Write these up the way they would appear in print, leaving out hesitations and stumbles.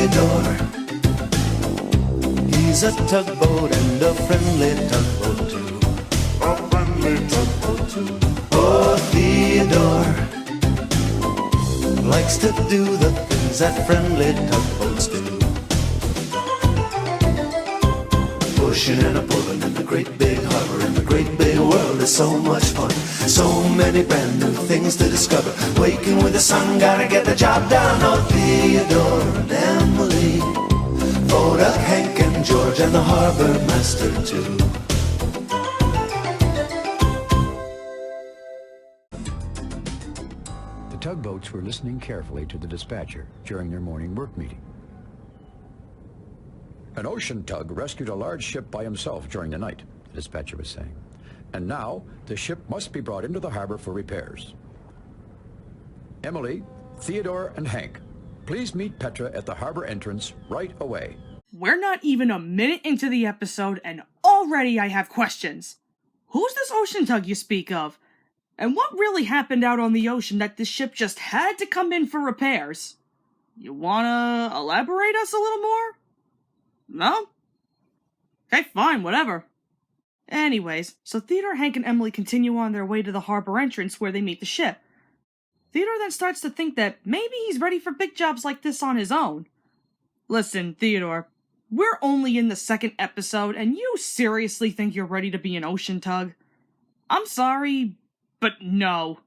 Theodore. He's a tugboat and a friendly tugboat too. A friendly tugboat too. Oh, Theodore likes to do the things that friendly tugboats do. Pushing and a pulling in the great big harbor, in the great big world is so much fun. So many brand new things to discover. Waking with the sun, gotta get the job done. Oh, Theodore and Emily, Theodore, Hank and George, and the harbor master too. The tugboats were listening carefully to the dispatcher during their morning work meeting. An ocean tug rescued a large ship by himself during the night, the dispatcher was saying. And now, the ship must be brought into the harbor for repairs. Emily, Theodore, and Hank, please meet Petra at the harbor entrance right away. We're not even a minute into the episode, and already I have questions. Who's this ocean tug you speak of? And what really happened out on the ocean that this ship just had to come in for repairs? You wanna elaborate us a little more? No? Okay, fine, whatever. Anyways, so Theodore, Hank, and Emily continue on their way to the harbor entrance where they meet the ship. Theodore then starts to think that maybe he's ready for big jobs like this on his own. Listen, Theodore, we're only in the second episode, and you seriously think you're ready to be an ocean tug? I'm sorry, but no.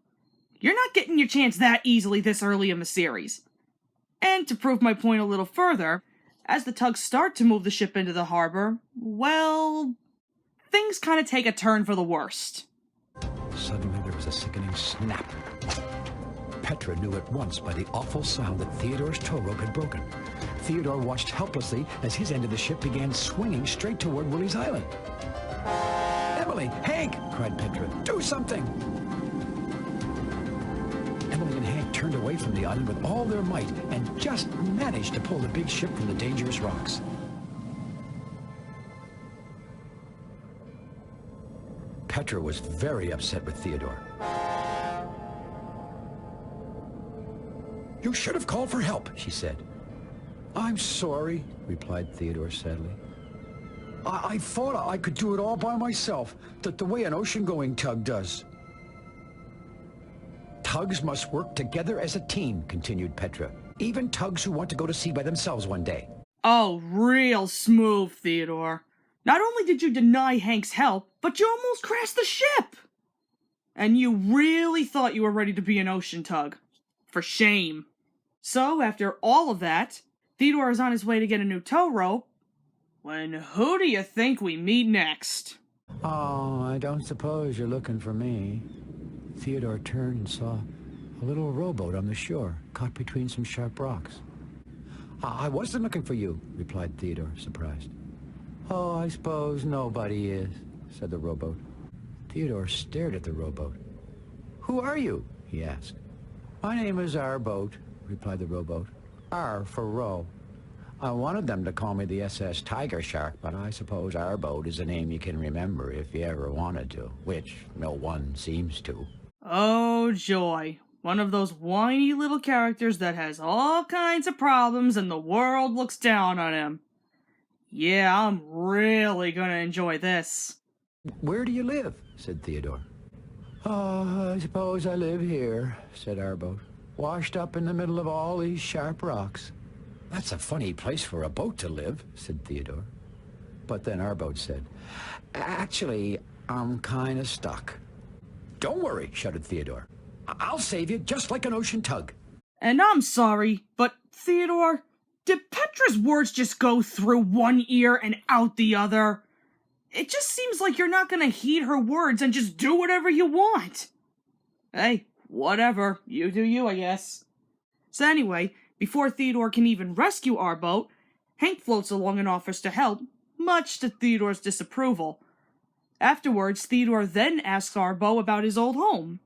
You're not getting your chance that easily this early in the series. And to prove my point a little further, as the tugs start to move the ship into the harbor, well, things kind of take a turn for the worst. Suddenly there was a sickening snap. Petra knew at once by the awful sound that Theodore's tow rope had broken. Theodore watched helplessly as his end of the ship began swinging straight toward Willie's Island. Emily! Hank! Cried Petra. Do something! Emily and Hank turned away from the island with all their might and just managed to pull the big ship from the dangerous rocks. Petra was very upset with Theodore. You should have called for help, she said. I'm sorry, replied Theodore sadly. I thought I could do it all by myself, the way an ocean-going tug does. Tugs must work together as a team, continued Petra. Even tugs who want to go to sea by themselves one day. Oh, real smooth, Theodore. Not only did you deny Hank's help, but you almost crashed the ship! And you really thought you were ready to be an ocean tug. For shame. So, after all of that, Theodore is on his way to get a new tow rope, when who do you think we meet next? Oh, I don't suppose you're looking for me. Theodore turned and saw a little rowboat on the shore, caught between some sharp rocks. I wasn't looking for you, replied Theodore, surprised. Oh, I suppose nobody is, said the rowboat. Theodore stared at the rowboat. Who are you? He asked. My name is Our Boat, replied the rowboat. R for row. I wanted them to call me the SS Tiger Shark, but I suppose Our Boat is a name you can remember if you ever wanted to, which no one seems to. Oh, joy. One of those whiny little characters that has all kinds of problems and the world looks down on him. Yeah, I'm really gonna enjoy this. Where do you live? Said Theodore. Oh, I suppose I live here, said Our Boat, washed up in the middle of all these sharp rocks. That's a funny place for a boat to live, said Theodore. But then Our Boat said, actually, I'm kind of stuck. Don't worry, shouted Theodore. I'll save you just like an ocean tug. And I'm sorry, but Theodore, did Petra's words just go through one ear and out the other? It just seems like you're not gonna heed her words and just do whatever you want. Hey, whatever. You do you, I guess. So anyway, before Theodore can even rescue Our Boat, Hank floats along and offers to help, much to Theodore's disapproval. Afterwards, Theodore then asks Our Boat about his old home.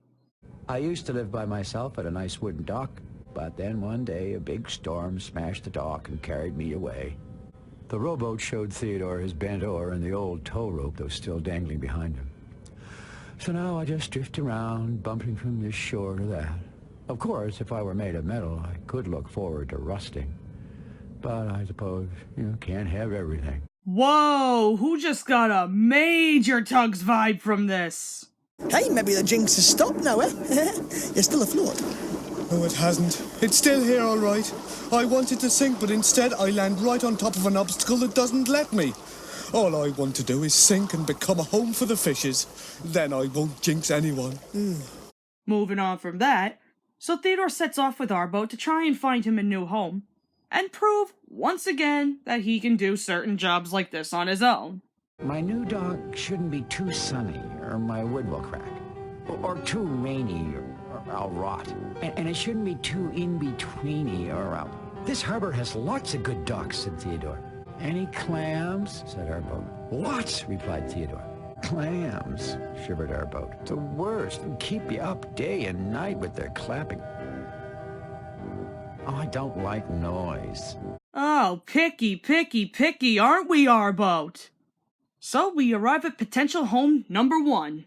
I used to live by myself at a nice wooden dock, but then one day a big storm smashed the dock and carried me away. The rowboat showed Theodore his bent oar and the old tow rope that was still dangling behind him. So now I just drift around, bumping from this shore to that. Of course, if I were made of metal, I could look forward to rusting. But I suppose you can't have everything. Whoa, who just got a major Tugs vibe from this? Hey, maybe the jinx has stopped now, eh? You're still afloat. No, it hasn't. It's still here, all right. I wanted to sink, but instead I land right on top of an obstacle that doesn't let me. All I want to do is sink and become a home for the fishes. Then I won't jinx anyone. Moving on from that, so Theodore sets off with Rowboat to try and find him a new home, and prove, once again, that he can do certain jobs like this on his own. My new dock shouldn't be too sunny, or my wood will crack. Or too rainy, or I'll rot. And it shouldn't be too in-betweeny, or This harbor has lots of good docks, said Theodore. Any clams? Said Rowboat. What? Replied Theodore. Clams, shivered Rowboat. The worst. Keep you up day and night with their clapping. Oh, I don't like noise. Oh, picky, aren't we, Rowboat? So we arrive at potential home number 1.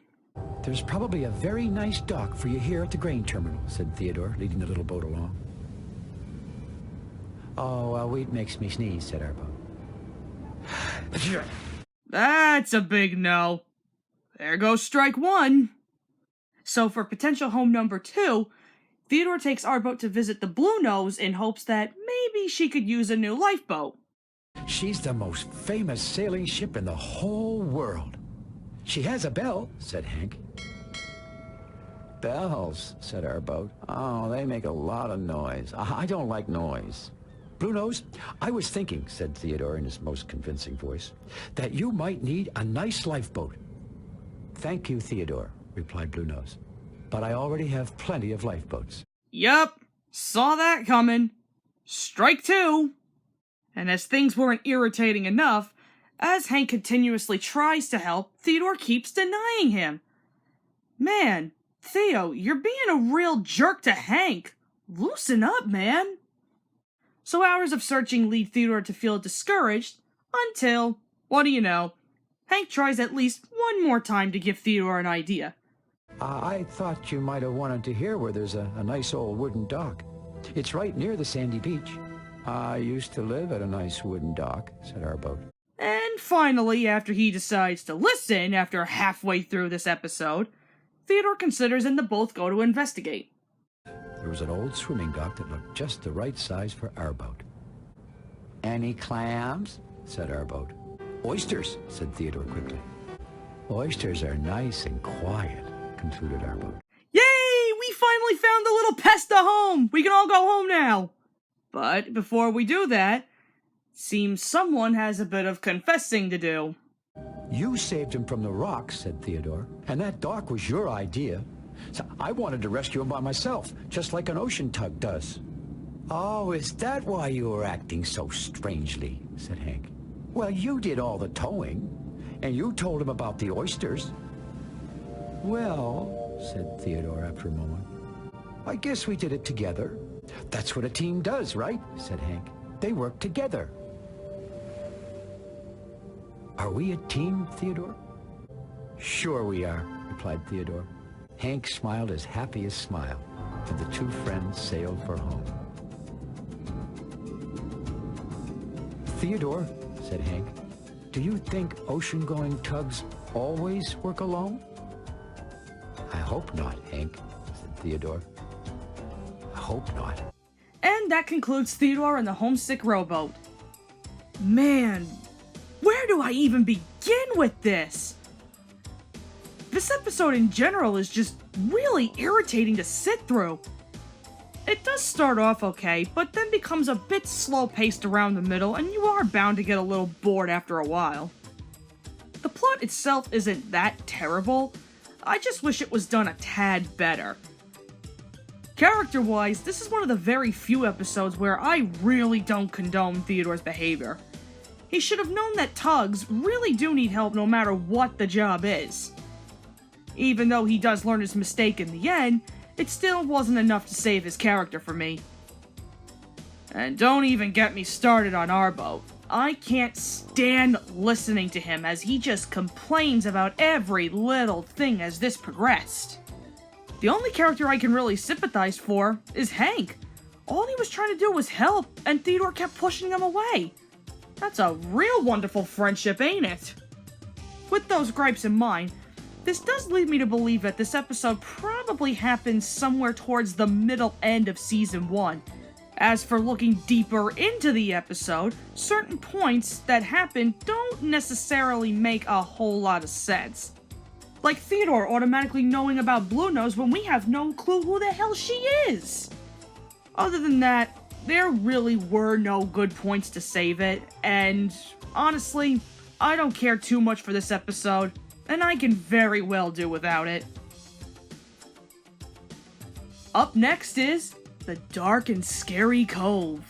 There's probably a very nice dock for you here at the grain terminal, said Theodore, leading the little boat along. Oh, wheat makes me sneeze, said Rowboat. That's a big no. There goes strike 1. So for potential home number 2, Theodore takes Rowboat to visit the Blue Nose in hopes that maybe she could use a new lifeboat. She's the most famous sailing ship in the whole world. She has a bell, said Hank. Bells, said Rowboat. Oh, they make a lot of noise. I don't like noise. Blue Nose, I was thinking, said Theodore in his most convincing voice, that you might need a nice lifeboat. Thank you, Theodore, replied Blue Nose. But I already have plenty of lifeboats. Yup, saw that coming. Strike 2. And as things weren't irritating enough, as Hank continuously tries to help, Theodore keeps denying him. Man, Theo, you're being a real jerk to Hank. Loosen up, man. So hours of searching lead Theodore to feel discouraged, until, what do you know, Hank tries at least one more time to give Theodore an idea. I thought you might have wanted to hear where there's a nice old wooden dock. It's right near the sandy beach. I used to live at a nice wooden dock, said Rowboat. And finally, after he decides to listen after halfway through this episode, Theodore considers them to both go to investigate. There was an old swimming dock that looked just the right size for Rowboat. Any clams? Said Rowboat. Oysters, said Theodore quickly. Oysters are nice and quiet, concluded Rowboat. Yay! We finally found the little pest a home! We can all go home now! But before we do that, seems someone has a bit of confessing to do. You saved him from the rocks, said Theodore, and that dock was your idea. So I wanted to rescue him by myself, just like an ocean tug does. Oh, is that why you were acting so strangely, said Hank. Well, you did all the towing, and you told him about the oysters. Well, said Theodore after a moment, I guess we did it together. That's what a team does, right? Said Hank. They work together. Are we a team, Theodore? Sure we are, replied Theodore. Hank smiled his happiest smile, and the two friends sailed for home. Theodore, said Hank, do you think ocean-going tugs always work alone? I hope not, Hank, said Theodore. I hope not. And that concludes Theodore and the Homesick Rowboat. Man, where do I even begin with this? This episode in general is just really irritating to sit through. It does start off okay, but then becomes a bit slow-paced around the middle, and you are bound to get a little bored after a while. The plot itself isn't that terrible, I just wish it was done a tad better. Character-wise, this is one of the very few episodes where I really don't condone Theodore's behavior. He should have known that tugs really do need help no matter what the job is. Even though he does learn his mistake in the end, it still wasn't enough to save his character for me. And don't even get me started on Rowboat. I can't stand listening to him as he just complains about every little thing as this progressed. The only character I can really sympathize for is Hank, all he was trying to do was help, and Theodore kept pushing him away. That's a real wonderful friendship, ain't it? With those gripes in mind, this does lead me to believe that this episode probably happened somewhere towards the middle end of Season 1. As for looking deeper into the episode, certain points that happen don't necessarily make a whole lot of sense. Like Theodore automatically knowing about Bluenose when we have no clue who the hell she is. Other than that, there really were no good points to save it, and honestly, I don't care too much for this episode, and I can very well do without it. Up next is The Dark and Scary Cove.